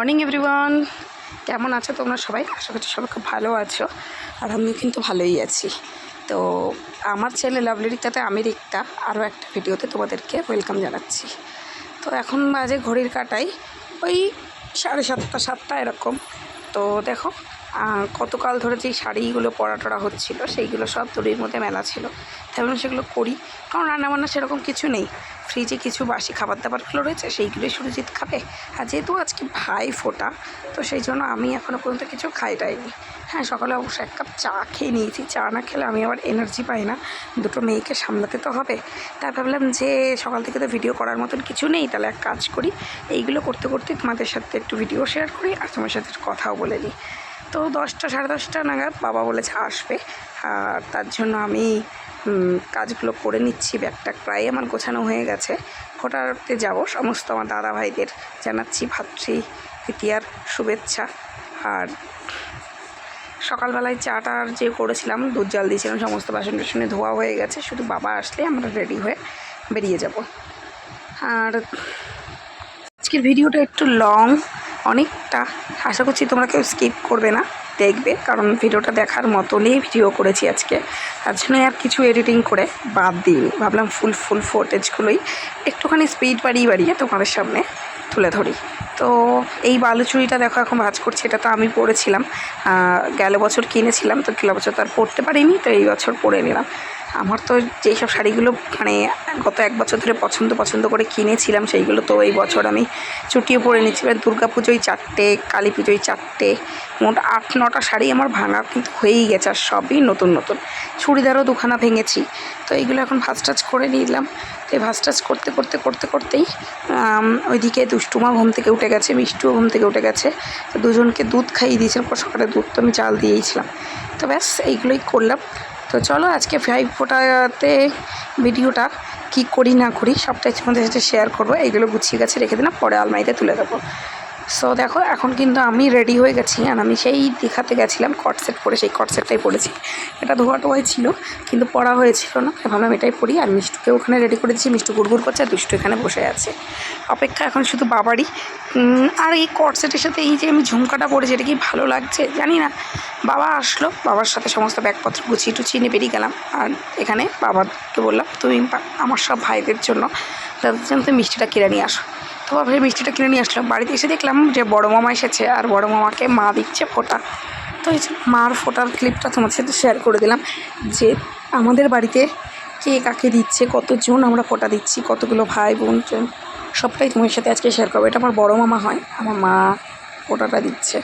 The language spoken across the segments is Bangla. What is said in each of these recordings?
মর্নিং এভরিওয়ান, কেমন আছো তোমরা সবাই? আশা করছি সবাই খুব ভালো আছো। আর আমিও কিন্তু ভালোই আছি। তো আমার ছেলে লাভলিরিতাতে আমি রিক্তা আরও একটা ভিডিওতে তোমাদেরকে ওয়েলকাম জানাচ্ছি। তো এখন বাজে ঘড়ির কাঁটায় ওই 7:30 এরকম। তো দেখো গতকাল ধরে যেই শাড়িগুলো পরা টরা হচ্ছিলো সেইগুলো সব দড়ির মধ্যে মেলা ছিল। তেমন সেগুলো করি, কারণ রান্নাবান্না সেরকম কিছু নেই। ফ্রিজে কিছু বাসি খাবার দাবারগুলো রয়েছে, সেইগুলোই সুরজিৎ খাবে। আর যেহেতু আজকে ভাই ফোটা, তো সেই জন্য আমি এখনও পর্যন্ত কিছু খাইটাইনি। হ্যাঁ, সকালে অবশ্য 1 কাপ চা খেয়ে নিয়েছি। চা না খেলে আমি আবার এনার্জি পাই না, দুটো মেয়েকে সামলাতে তো হবে। তাই ভাবলাম যে সকাল থেকে তো ভিডিও করার মতন কিছু নেই, তাহলে এক কাজ করি, এইগুলো করতে করতে তোমাদের সাথে একটু ভিডিও শেয়ার করি আর তোমার সাথে কথাও বলে নিই। তো 10টা 10:30 নাগাদ বাবা বলেছে আসবে, আর তার জন্য আমি কাজগুলো করে নিচ্ছি। ব্যাগটা প্রায় আমার গোছানো হয়ে গেছে। ফোটাতে যাব, সমস্ত আমার দাদা ভাইদের জানাচ্ছি ভাতৃ তৃতীয়ার শুভেচ্ছা। আর সকালবেলায় চাটার যে করেছিলাম, দুধ জল দিয়েছিলাম, সমস্ত বাসন টাসনে ধোয়া হয়ে গেছে। শুধু বাবা আসলে আমরা রেডি হয়ে বেরিয়ে যাব। আর আজকের ভিডিওটা একটু লং অনেকটা, আশা করছি তোমরা কেউ স্কিপ করবে না, দেখবে, কারণ ভিডিওটা দেখার মতনই ভিডিও করেছি আজকে। তার জন্য আর কিছু এডিটিং করে বাদ দিইনি, ভাবলাম ফুল ফুটেজগুলোই একটুখানি স্পিড বাড়িয়ে তোমাদের সামনে তুলে ধরি। তো এই বালুচুরিটা দেখো এখন ভাঁজ করছি। এটা তো আমি পরেছিলাম, গেল বছর কিনেছিলাম, তো গেল বছর তো আর পরতে পারিনি, তো এই বছর পরে নিলাম। আমার তো যেই সব শাড়িগুলো মানে গত 1 বছর ধরে পছন্দ করে কিনেছিলাম, সেইগুলো তো এই বছর আমি চুটিয়ে পরে নিচ্ছি। এবার দুর্গা পুজোয় 4টে, কালী পুজোয় 4টে, মোট 8-9টা শাড়ি আমার ভাঙা কিন্তু হয়েই গেছে। আর সবই নতুন চুড়িদারও 2খানা ভেঙেছি। তো এইগুলো এখন ভাঁজ টাজ করে নিলাম। তো এই ভাঁজ টাজ করতেই ওইদিকে দুষ্টুমা ঘুম থেকে উঠে গেছে, মিষ্টুও ঘুম থেকে উঠে গেছে। তো দুজনকে দুধ খাইয়ে দিয়েছিলাম, সকালে দুধ তো আমি চাল দিয়েছিলাম। তো ব্যাস এইগুলোই করলাম। তো চলো আজকে ভাই ফোটাতে ভিডিওটা কী করি না করি সবটাই তোমাদের সাথে শেয়ার করবো। এইগুলো গুছিয়ে গেছে, রেখে দিলাম, পরে আলমারিতে তুলে দেবো। সো দেখো এখন কিন্তু আমি রেডি হয়ে গেছি। আর আমি সেই দীঘাতে গেছিলাম কট সেট পরে, সেই কট সেটটাই পরেছি। এটা ধোয়া ছিল কিন্তু পরা হয়েছিল না, ভাবলাম এটাই পরি। আর মিষ্টুকে ওখানে রেডি করে দিচ্ছি, মিষ্টু গুড়গুড় করছে, আর দুষ্টু এখানে বসে আছে। অপেক্ষা এখন শুধু বাবারই। আর এই কট সেটের সাথে এই যে আমি ঝুমকাটা পরেছি, এটা কি ভালো লাগছে জানি না। বাবা আসলো, বাবার সাথে সমস্ত ব্যাগপত্র গুছিয়ে টুছিয়ে নিয়ে বেরিয়ে গেলাম। আর এখানে বাবাকে বললাম তুমি আমার সব ভাইদের জন্য, তাদের জন্য তুমি মিষ্টিটা কিনে নিয়ে আসো। তো বাবা মিষ্টিটা কিনে নিয়ে আসলাম। বাড়িতে এসে দেখলাম যে বড়ো মামা এসেছে, আর বড়ো মামাকে মা দিচ্ছে ফোঁটা। তো এই মার ফোঁটার ক্লিপটা তোমাদের সাথে শেয়ার করে দিলাম, যে আমাদের বাড়িতে কে কাকে দিচ্ছে, কতজন আমরা ফোঁটা দিচ্ছি, কতগুলো ভাই বোন, সবটাই তোমার সাথে আজকে শেয়ার করবো। এটা আমার বড়ো মামা হয়, আমার মা ফোঁটাটা দিচ্ছে।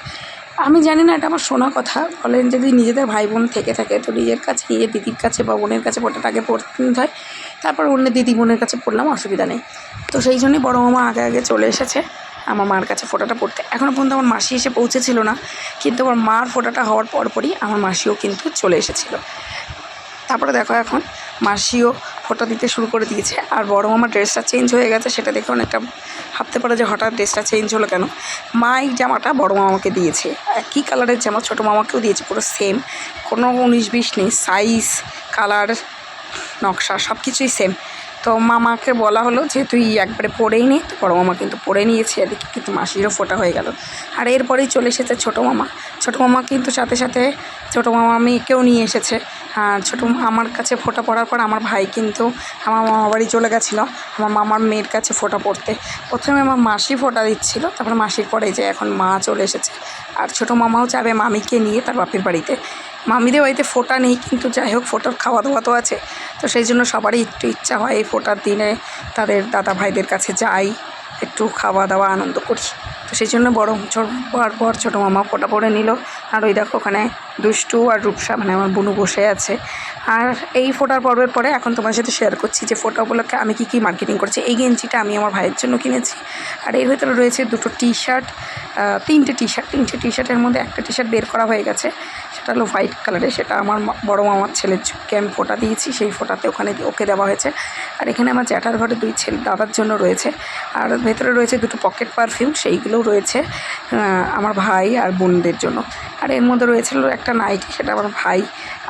আমি জানি না, এটা আমার শোনা কথা, বলেন যদি নিজেদের ভাই বোন থেকে থাকে তো নিজের কাছে, নিজের দিদির কাছে বা বোনের কাছে ফোঁটাটা আগে পড়তে হয়, তারপর অন্য দিদি বোনের কাছে পড়লাম, অসুবিধা নেই। তো সেই জন্যই বড়ো মামা আগে চলে এসেছে আমার মার কাছে ফোঁটাটা পড়তে। এখনও পর্যন্ত আমার মাসি এসে পৌঁছেছিল না, কিন্তু আমার মার ফোঁটাটা হওয়ার পরপরই আমার মাসিও কিন্তু চলে এসেছিলো। তারপরে দেখো এখন মাসিও ফোঁটা দিতে শুরু করে দিয়েছে। আর বড়ো মামার ড্রেসটা চেঞ্জ হয়ে গেছে, সেটা দেখে অনেকটা ভাবতে পারে যে হঠাৎ ড্রেসটা চেঞ্জ হলো কেন। মা এই জামাটা বড়ো মামাকে দিয়েছে, একই কালারের জামা ছোটো মামাকেও দিয়েছে, পুরো সেম, কোনো 19-20 নেই, সাইজ, কালার, নকশা সব কিছুই সেম। তো মামাকে বলা হলো যে তুই একবারে পরেই নে, তো বড়ো মামা কিন্তু পরে নিয়েছে। এদিকে কিন্তু মাসিরও ফোঁটা হয়ে গেল। আর এরপরেই চলে এসেছে ছোটো মামা কিন্তু সাথে সাথে ছোটো মামা মেয়েকেও নিয়ে এসেছে। ছোটো আমার কাছে ফোঁটা পড়ার পর আমার ভাই কিন্তু আমার মামা বাড়ি চলে গেছিলো আমার মামার মেয়ের কাছে ফোঁটা পড়তে। প্রথমে আমার মাসি ফোঁটা দিচ্ছিলো, তারপর মাসির পরে যে এখন মা চলে এসেছে। আর ছোটো মামাও যাবে মামিকে নিয়ে তার বাপের বাড়িতে। মামিদের বাড়িতে ফোঁটা নেই, কিন্তু যাই হোক ফোঁটার খাওয়া দাওয়া তো আছে। তো সেই জন্য সবারই একটু ইচ্ছা হয় এই ফোঁটার দিনে তাদের দাদা ভাইদের কাছে যাই, একটু খাওয়া দাওয়া আনন্দ করি। তো সেই জন্য পর ছোটো মামা ফোঁটা পরে নিল। আর ওই দেখো ওখানে দুষ্টু আর রূপসা মানে আমার বোনু বসে আছে। আর এই ফোঁটার পর্বের পরে এখন তোমার সাথে শেয়ার করছি যে ফোঁটা উপলক্ষে আমি কী মার্কেটিং করছি। এই গেঞ্জিটা আমি আমার ভাইয়ের জন্য কিনেছি। আর এর ভেতরে রয়েছে 2টো টি-শার্ট, 3টে টি-শার্টের মধ্যে একটা টি-শার্ট বের করা হয়ে গেছে, সেটা হলো হোয়াইট কালারের। সেটা আমার বড়ো মামার ছেলের চোখকে আমি ফোঁটা দিয়েছি, সেই ফোঁটাতে ওখানে ওকে দেওয়া হয়েছে। আর এখানে আমার জ্যাঠার ঘরে 2 ছেলে দাদার জন্য রয়েছে। আর ভেতরে রয়েছে 2টো পকেট পারফিউম, সেইগুলোও রয়েছে আমার ভাই আর বোনদের জন্য। আর এর মধ্যে রয়েছিল একটা নাইটি, সেটা আমার ভাই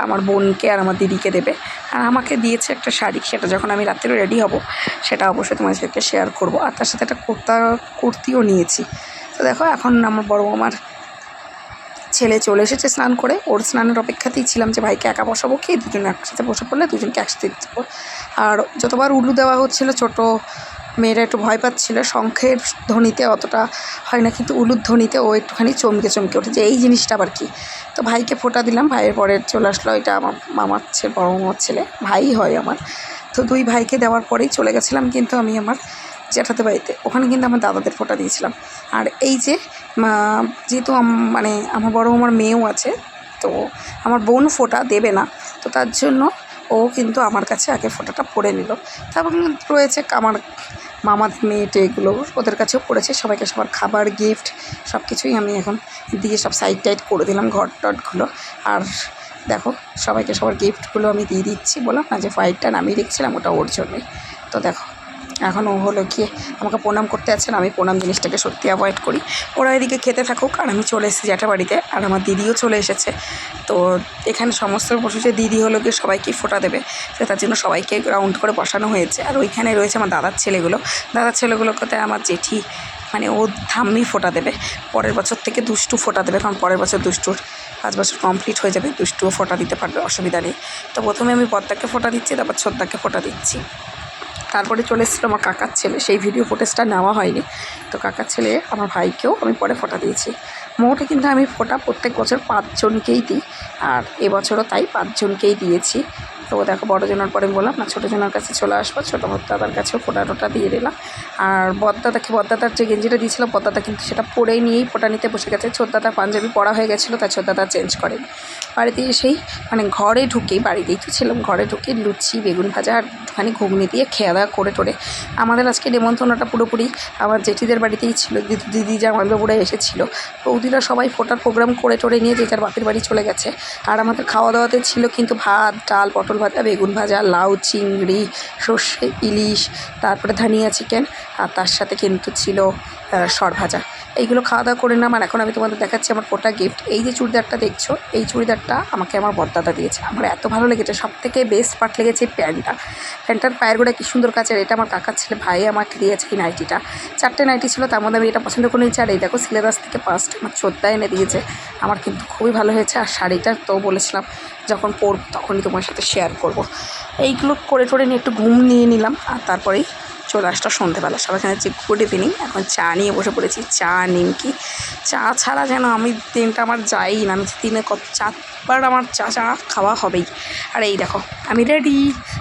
আমার বোনকে আর আমার দিদিকে দেবে। আর আমাকে দিয়েছে একটা শাড়ি, সেটা যখন আমি রাত্রে রেডি হব সেটা অবশ্যই তোমার সাথে শেয়ার করব। আর তার সাথে একটা কুর্তিও নিয়েছি। তো তো দেখো এখন আমার বড় আমার ছেলে চলে এসেছে স্নান করে, ওর স্নানের অপেক্ষাতেই ছিলাম যে ভাইকে একা বসাবো কি, দুজনে একসাথে বসে পড়লে দুজনকে একসাথে দেবো। আর যতবার উলু দেওয়া হচ্ছিলো ছোটো মেয়েরা একটু ভয় পাচ্ছিল, শঙ্খের ধ্বনিতে অতটা হয় না, কিন্তু উলুর ধ্বনিতে ও একটুখানি চমকে চমকে উঠেছে, এই জিনিসটা আবার কি। তো ভাইকে ফোঁটা দিলাম, ভাইয়ের পরে চলে আসলো, এটা আমার মামার ছেলে, বড় মামার ছেলে, ভাই হয় আমার। তো দুই ভাইকে দেওয়ার পরেই চলে গেছিলাম কিন্তু আমি আমার জ্যাঠাতে বাড়িতে, ওখানে কিন্তু আমার দাদাদের ফোঁটা দিয়েছিলাম। আর এই যে যেহেতু মানে আমার বড় মামার মেয়েও আছে, তো আমার বোন ফোঁটা দেবে না, তো তার জন্য ও কিন্তু আমার কাছে আগে ফোঁটাটা পড়ে নিল। তারপর রয়েছে আমার মামার মেয়েটে, এগুলো ওদের কাছেও পড়েছে, সবাইকে সবার খাবার গিফট সব কিছুই আমি এখন দিয়ে সব সাইড টাইড করে দিলাম ঘর টটগুলো। আর দেখো সবাইকে সবার গিফটগুলো আমি দিয়ে দিচ্ছি, বললাম না যে ফাইলটা নামিয়ে রেখেছিলাম ওটা ওর জন্যই। তো দেখো এখন ও হলো গিয়ে আমাকে প্রণাম করতে যাচ্ছেন, আমি প্রণাম জিনিসটাকে সত্যি অ্যাভয়েড করি। ওরা এদিকে খেতে থাকুক, আর আমি চলে এসেছি জ্যাঠা বাড়িতে, আর আমার দিদিও চলে এসেছে। তো এখানে সমস্ত বসেছে, দিদি হলো গিয়ে সবাইকে ফোঁটা দেবে, তো তার জন্য সবাইকে রাউন্ড করে বসানো হয়েছে। আর ওইখানে রয়েছে আমার দাদার ছেলেগুলোকে আমার জেঠি মানে ও ধাম্মি ফোঁটা দেবে, পরের বছর থেকে দুষ্টু ফোঁটা দেবে, কারণ পরের বছর দুষ্টুর 5 বছর কমপ্লিট হয়ে যাবে, দুষ্টুও ফোঁটা দিতে পারবে, অসুবিধা নেই। তো প্রথমে আমি বড়দাকে ফোঁটা দিচ্ছি, তারপর ছোটদাকে ফোঁটা দিচ্ছি। তারপরে চলে এসেছিলো আমার কাকার ছেলে, সেই ভিডিও ফুটেজটা নেওয়া হয়নি। তো কাকার ছেলে আমার ভাইকেও আমি পরে ফোঁটা দিয়েছি। মোটে কিন্তু আমি ফোঁটা প্রত্যেক বছর 5 জনকেই দিই, আর এবছরও তাই 5 জনকেই দিয়েছি। তো দেখো বড়জনের পরে বললাম না ছোটোজনের কাছে চলে আসবো, ছোটো দাদার কাছেও ফোঁটা টোটা দিয়ে দিলাম। আর বড়দাদার যে গেঞ্জিটা দিয়েছিলো বড়দাদা কিন্তু সেটা পরেই নিয়েই ফোঁটা নিতে বসে গেছে। ছোটদাদার পাঞ্জাবি পরা হয়ে গেছিলো, তাই ছোটদাদা চেঞ্জ করেনি। বাড়িতে এসেই মানে ঘরে ঢুকেই, বাড়িতেই তো ছিলাম, ঘরে ঢুকে লুচি বেগুন ভাজা আর একটুখানি ঘুগনি দিয়ে খেয়া দাওয়া করে টোরে আমাদের আজকে নেমন্তন্নটা পুরোপুরি আমার জেঠিদের বাড়িতেই ছিল। দিদি জামাইবাবুরা এসেছিলো, বৌদিরা সবাই ফোটার প্রোগ্রাম করে টোরে নিয়ে যে যার বাপের বাড়ি চলে গেছে। আর আমাদের খাওয়া দাওয়াতে ছিল কিন্তু ভাত, ডাল, পটল ভাজা, বেগুন ভাজা, লাউ, চিংড়ি, সর্ষে ইলিশ, তারপরে ধানিয়া চিকেন, আর তার সাথে কিন্তু ছিল সর ভাজা। এইগুলো খাওয়া দাওয়া করে নিলাম। আর এখন আমি তোমাদের দেখাচ্ছি আমার ফোটা গিফট। এই যে চুড়িদারটা দেখছো, এই চুড়িদারটা আমাকে আমার বড়দাদা দিয়েছে, আমার এত ভালো লেগেছে। সবথেকে বেস্ট পার্ট লেগেছে প্যান্টটার পায়ের গোড়া কী সুন্দর কাছে। এটা আমার কাকার ছেলে ভাই আমাকে দিয়েছে এই নাইটিটা। 4টে নাইটি ছিল, তার মধ্যে আমি এটা পছন্দ করে নিয়েছি। আর এই দেখো সিলেবাস থেকে 5টা আমার ছোটদা এনে দিয়েছে, আমার কিন্তু খুবই ভালো হয়েছে। আর শাড়িটা তো বলেছিলাম যখন পরব তখনই তোমার সাথে শেয়ার করব। এইগুলো করে টোরে নিয়ে একটু ঘুম নিয়ে নিলাম, আর তারপরেই চলে আসটা সন্ধ্যেবেলা। সবাই হচ্ছে গুড ইভিনিং, এখন চা নিয়ে বসে পড়েছি। চা নিমকি, চা ছাড়া যেন আমি দিনটা আমার যাই না, আমি দিনে 4বার আমার চা খাওয়া হবেই। আর এই দেখো আমি রেডি,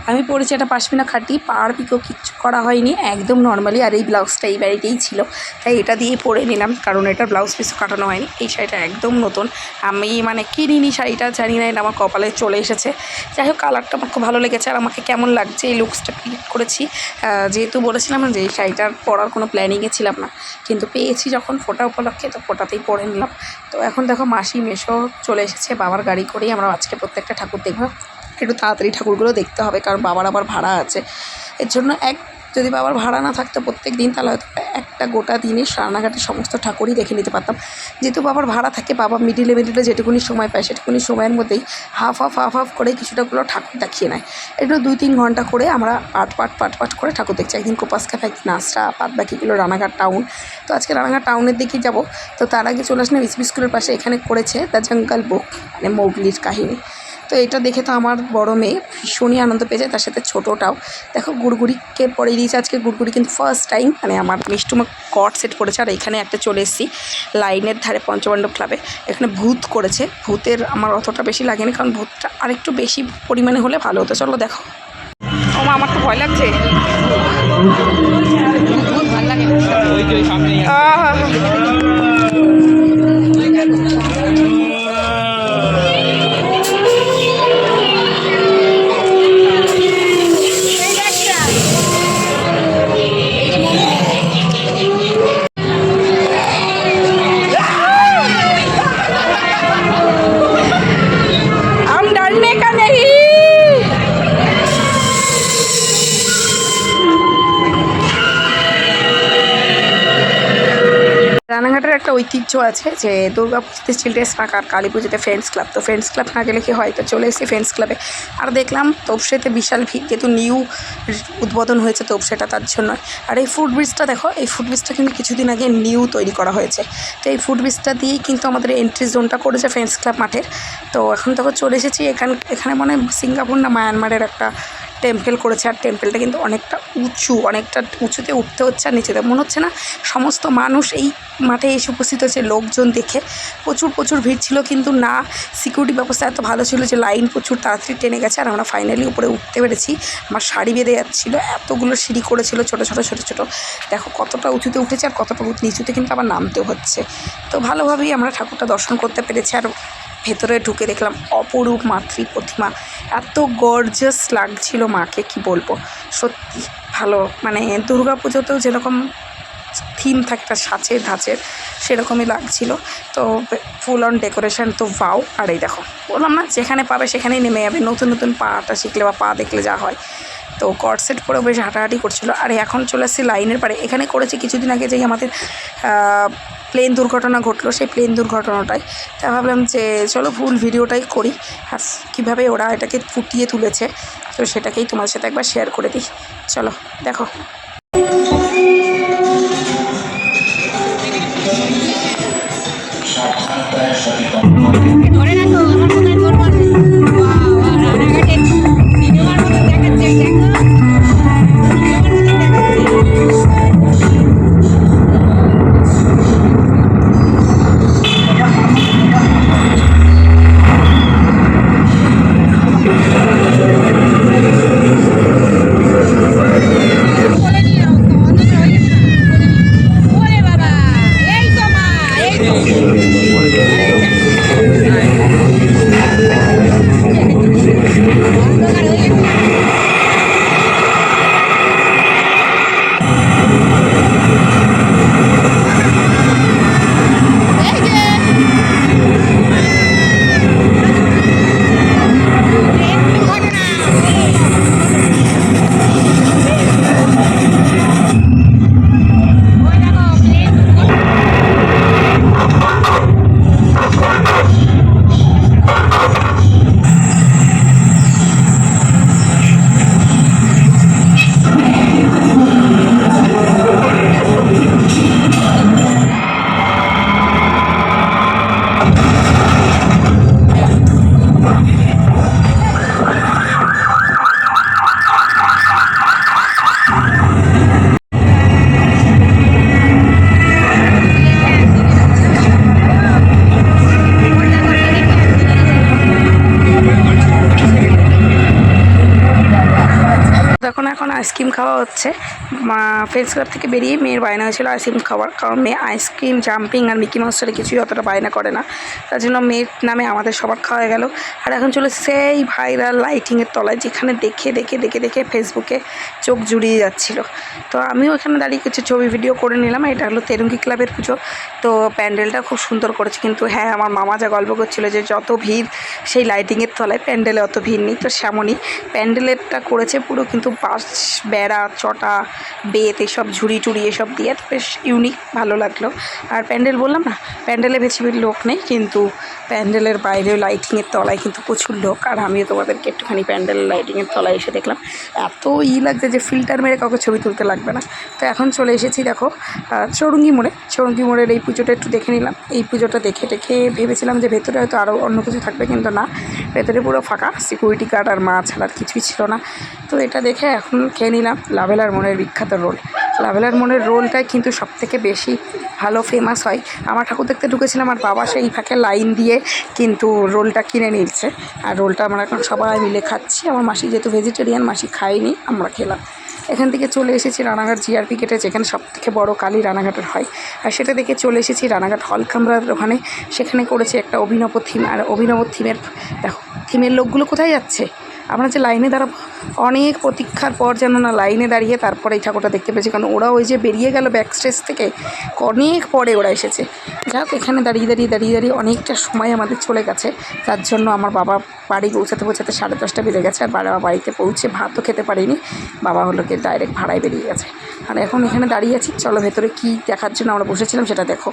আমি পরেছি একটা পাশমিনা খাটি, পাড় পিকো কিচ্ছু করা হয়নি, একদম নর্মালি। আর এই ব্লাউজটা এই বাড়িতেই ছিল, তাই এটা দিয়ে পরে নিলাম, কারণ এটার ব্লাউজ পিসও কাটানো হয়নি। এই শাড়িটা একদম নতুন, আমি মানে কিনিনি শাড়িটা, জানি না এটা আমার কপালে চলে এসেছে। যাই হোক কালারটা আমার খুব ভালো লেগেছে। আর আমাকে কেমন লাগছে এই লুকসটা ক্রিয়েট করেছি, যেহেতু বলেছিলাম না যে এই শাড়িটার পরার কোনো প্ল্যানিংয়ে ছিলাম না, কিন্তু পেয়েছি যখন ফোটা উপলক্ষে, তো ফোটাতেই পরে নিলাম। তো এখন দেখো মাসি মেশো চলে এসেছে, বাবার গাড়ি করেই আমরা আজকে প্রত্যেকটা ঠাকুর দেখবো। একটু তাড়াতাড়ি ঠাকুরগুলো দেখতে হবে, কারণ বাবার আবার ভাড়া আছে। এর জন্য যদি বাবার ভাড়া না থাকতো প্রত্যেক দিন, তাহলে হয়তো একটা গোটা দিনে রানাঘাটের সমস্ত ঠাকুরই দেখে নিতে পারতাম। যেহেতু বাবার ভাড়া থাকে, বাবা মিডিলে যেটুকুনি সময় পায় সেটুকুনি সময়ের মধ্যেই হাফ করে কিছুটাগুলো ঠাকুর দেখিয়ে নেয়। এগুলো 2-3 ঘন্টা করে আমরা পাট করে ঠাকুর দেখছি। একদিন কোপাস ক্যাফে, একদিন আশরা, বাদ বাকিগুলো রানাঘাট টাউন। তো আজকে রানাঘাট টাউনের দিকেই যাব। তো তার আগে চলে আসলাম এসবি স্কুলের পাশে, এখানে করেছে দ্য জঙ্গল বুক, মানে মৌগলির কাহিনী। তো এটা দেখে তো আমার বড় মেয়ে ভীষণই আনন্দ পেয়েছে, তার সাথে ছোটোটাও। দেখো গুড়গুড়িকে পরে দিয়েছে আজকে। গুড়গুড়ি কিন্তু ফার্স্ট টাইম মানে আমার মিষ্টুমা কট সেট করেছে। আর এখানে একটা চলে এসেছি লাইনের ধারে পঞ্চপাণ্ডব ক্লাবে, এখানে ভূত করেছে। ভূতের আমার অতটা বেশি লাগেনি, কারণ ভূতটা আরেকটু বেশি পরিমাণে হলে ভালো হতো। চলো দেখো। ও মা, আমার তো ভয় লাগছে। একটা ঐতিহ্য আছে যে দুর্গা পুজোতে চিলড্রেন্স পার্ক আর কালী পুজোতে ফ্রেন্ডস ক্লাব। তো ফ্রেন্ডস ক্লাব না গেলে কি হয়, তো চলে এসেছি ফ্রেন্ডস ক্লাবে। আর দেখলাম তোপসেতে বিশাল ভিড়, যেহেতু নিউ উদ্বোধন হয়েছে তোপসেটা, তার জন্য। আর এই ফুড ব্রিজটা দেখো, এই ফুড ব্রিজটা কিন্তু কিছুদিন আগে নিউ তৈরি করা হয়েছে। তো এই ফুড ব্রিজটা দিয়েই কিন্তু আমাদের এন্ট্রি জোনটা করেছে ফ্রেন্ডস ক্লাব মাঠের। তো এখন তখন চলে এসেছি এখানে মানে সিঙ্গাপুর না মায়ানমারের একটা টেম্পেল করেছে। আর টেম্পেলটা কিন্তু অনেকটা উঁচুতে উঠতে হচ্ছে, আর নিচেতে মনে হচ্ছে না সমস্ত মানুষ এই মাঠে এসে উপস্থিত হয়েছে। লোকজন দেখে প্রচুর ভিড় ছিল, কিন্তু না সিকিউরিটি ব্যবস্থা এত ভালো ছিল যে লাইন প্রচুর তাড়াতাড়ি টেনে গেছে। আর আমরা ফাইনালি উপরে উঠতে পেরেছি। আমার শাড়ি বেঁধে যাচ্ছিলো, এতগুলো সিঁড়ি করেছিল ছোটো ছোটো। দেখো কতটা উঁচুতে উঠেছে আর কতটা নিচুতে কিন্তু আবার নামতেও হচ্ছে। তো ভালোভাবেই আমরা ঠাকুরটা দর্শন করতে পেরেছি। আর ভেতরে ঢুকে দেখলাম অপরূপ মাতৃ প্রতিমা, এত গর্জাস লাগছিল মাকে, কি বলবো। সত্যি ভালো, মানে দুর্গা পুজোতেও যেরকম থিম থাকে একটা সাঁচের ধাঁচের, সেরকমই লাগছিল। তো ফুল অন ডেকোরেশন তো ওয়াও। আর এই দেখো, বললাম না যেখানে পাবে সেখানেই নেমে যাবে, নতুন পাটা শিখলে বা পা দেখলে যা হয়। তো কট সেট পরেও বেশ হাঁটাহাঁটি করছিল। আর এখন চলে আসছি লাইনের পারে। এখানে করেছে কিছুদিন আগে যেই আমাদের প্লেন দুর্ঘটনা ঘটলো, সেই প্লেন দুর্ঘটনাটাই। তা ভাবলাম যে চলো ফুল ভিডিওটাই করি, আর কীভাবে ওরা এটাকে ফুটিয়ে তুলেছে, তো সেটাকেই তোমার সাথে একবার শেয়ার করে দিই। চলো দেখো। ধরে রাখো, আমার মনে হয় ধরবো না। রানাঘাটে সিনেমার মতো দেখাচ্ছে, দেখো সিনেমার মতো দেখাচ্ছে। বলে নিয়ে অন্ধকার হয়ে গেছে না, বলে নিয়ে। ওরে বাবা, এই তো মা, এই তো অন্ধকার হয়ে গেছে। এই যে ট্রেন দুর্ঘটনা। ওই দেখো প্লেন দুর্ঘটনা। এখন আইসক্রিম খাওয়া হচ্ছে। ফ্রেন্ডস ক্লাব থেকে বেরিয়ে মেয়ের বায়না হয়েছিল আইসক্রিম খাওয়ার, কারণ মেয়ে আইসক্রিম, জাম্পিং আর মিকি মাউস ছাড়া কিছুই অতটা বায়না করে না। তার জন্য মেয়ের নামে আমাদের সবার খাওয়া গেল। আর এখন চলে সেই ভাইরাল লাইটিংয়ের তলায়, যেখানে দেখে ফেসবুকে চোখ জুড়িয়ে যাচ্ছিল। তো আমিও এখানে দাঁড়িয়ে কিছু ছবি ভিডিও করে নিলাম। এটা হলো তেরুঙ্গি ক্লাবের পুজো। তো প্যান্ডেলটা খুব সুন্দর করেছে, কিন্তু হ্যাঁ আমার মামা যা গল্প করছিল যে যত ভিড় সেই লাইটিংয়ের তলায়, প্যান্ডেলে অত ভিড় নেই। তো সেমনই প্যান্ডেলেরটা করেছে পুরো, কিন্তু বাঁশ, বেড়া, চটা, বেত, এসব ঝুড়ি টুড়ি এসব দিয়ে বেশ ইউনিক, ভালো লাগলো। আর প্যান্ডেল বললাম না, প্যান্ডেলে বেশি লোক নেই, কিন্তু প্যান্ডেলের বাইরে লাইটিংয়ের তলায় কিন্তু প্রচুর লোক। আর আমিও তোমাদেরকে একটুখানি প্যান্ডেলের লাইটিংয়ের তলায় এসে দেখলাম, এত লাগছে যে ফিল্টার মেরে কাউকে ছবি তুলতে লাগবে না। তো এখন চলে এসেছি দেখো চৌরঙ্গি মোড়ের এই পুজোটা একটু দেখে নিলাম। এই পুজোটা দেখে ভেবেছিলাম যে ভেতরে হয়তো আরও অন্য কিছু থাকবে, কিন্তু না, ভেতরে পুরো ফাঁকা, সিকিউরিটি গার্ড আর মা ছাড়া আর কিছুই ছিল না। তো এটা দেখে এখন খেয়ে নিলাম লাভেলার মোড়ের বিখ্যাত রোল। লাভেলার মোড়ের রোলটাই কিন্তু সবথেকে বেশি ভালো ফেমাস হয়। আমার ঠাকুর দেখতে ঢুকেছিলাম, আর বাবা সেই ফাঁকে লাইন দিয়ে কিন্তু রোলটা কিনে নিচ্ছে। আর রোলটা আমরা এখন সবাই মিলে খাচ্ছি। আমার মাসি যেহেতু ভেজিটেরিয়ান, মাসি খায়নি, আমরা খেলাম। এখান থেকে চলে এসেছি রানাঘাট জিআরপি গেটে, যেখানে সবথেকে বড় কালী রানাঘাটের হয়। আর সেটা দেখে চলে এসেছি রানাঘাট হল কামরার ওখানে। সেখানে করেছে একটা অভিনব থিম। আর অভিনব থিমের দেখো, থিমের লোকগুলো কোথায় যাচ্ছে? আমরা যে লাইনে দাঁড়াবো, অনেক প্রতীক্ষার পর যেন না লাইনে দাঁড়িয়ে তারপরে এই ঠাকুরটা দেখতে পেয়েছি, কারণ ওরা ওই যে বেরিয়ে গেল ব্যাক স্টেজ থেকে, অনেক পরে ওরা এসেছে। যাক, এখানে দাঁড়িয়ে অনেকটা সময় আমাদের চলে গেছে। তার জন্য আমার বাবা বাড়ি পৌঁছাতে 10:30 বেজে গেছে। আর বাবা বাড়িতে পৌঁছে ভাতও খেতে পারিনি, বাবা হলো কি ডাইরেক্ট ভাড়ায় বেরিয়ে গেছে। আর এখন এখানে দাঁড়িয়ে আছি। চলো ভেতরে কী দেখার জন্য আমরা বসেছিলাম সেটা দেখো।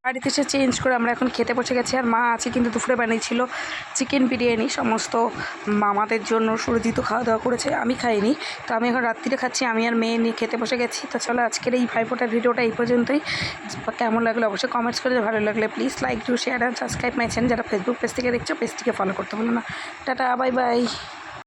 বাড়িতে এসে চেঞ্জ করে আমরা এখন খেতে বসে গেছি। আর মা আছে কিন্তু দুপুরে বানিয়েছিল চিকেন বিরিয়ানি সমস্ত মামাদের জন্য। সুরজিৎ তো খাওয়া দাওয়া করেছে, আমি খাইনি। তো আমি এখন রাত্রিরে খাচ্ছি, আমি আর মেয়ে নিয়ে খেতে বসে গেছি। তো চলো আজকের এই ভাইফোঁটার ভিডিওটা এই পর্যন্তই। কেমন লাগলো অবশ্যই কমেন্টস করে, ভালো লাগলে please like to share and subscribe my channel. যারা ফেসবুক পেজ থেকে দেখছো পেজটিকে ফলো করতে ভুলো না। Tata, bye bye.